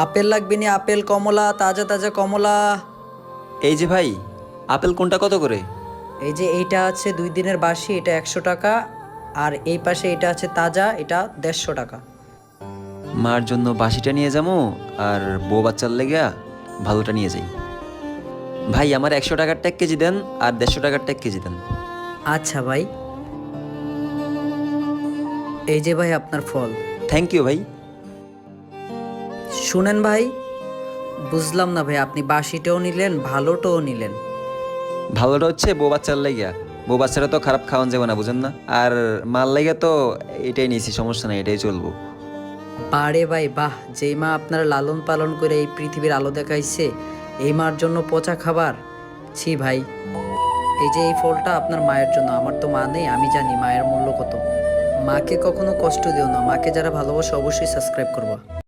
Apple লাগবে নি? Apple, কমলা, তাজা তাজা কমলা। এই যে ভাই, আপেল কোনটা কত করে? এই যে এইটা আছে 2 দিনের বাসি, এটা 100 টাকা। আর এই পাশে এটা আছে তাজা, এটা 150 টাকা। মার জন্য বাসিটা নিয়ে যাবো, আর বউ বাচ্চার লেগা ভালোটা নিয়ে যাই। ভাই আমার 100 টাকারটা 1 কেজি দেন, আর 150 টাকারটা 1 কেজি দেন। আচ্ছা ভাই, এই যে ভাই আপনার ফল। থ্যাংক ইউ ভাই। শুনেন ভাই, বুঝলাম না ভাই, আপনি বাসিটাও নিলেন ভালোটাও নিলেন। ভালোটা হচ্ছে বউ বাচ্চার লেগা, বউ বাচ্চারা তো খারাপ খাওয়ান যাবে না বুঝেন না, আর মাল লেগে তো এটাই নিয়েছি, সমস্যা নেই, এটাই চলবো। বারে ভাই বাহ, যেই মা আপনার লালন পালন করে এই পৃথিবীর আলো দেখাইছে, এই মার জন্য পচা খাবার? ছি ভাই। এই যে এই ফলটা আপনার মায়ের জন্য, আমার তো মা নেই, আমি জানি মায়ের মূল্য কত। মাকে কখনো কষ্ট দিও না, মাকে যারা ভালোবাসে অবশ্যই সাবস্ক্রাইব করবা।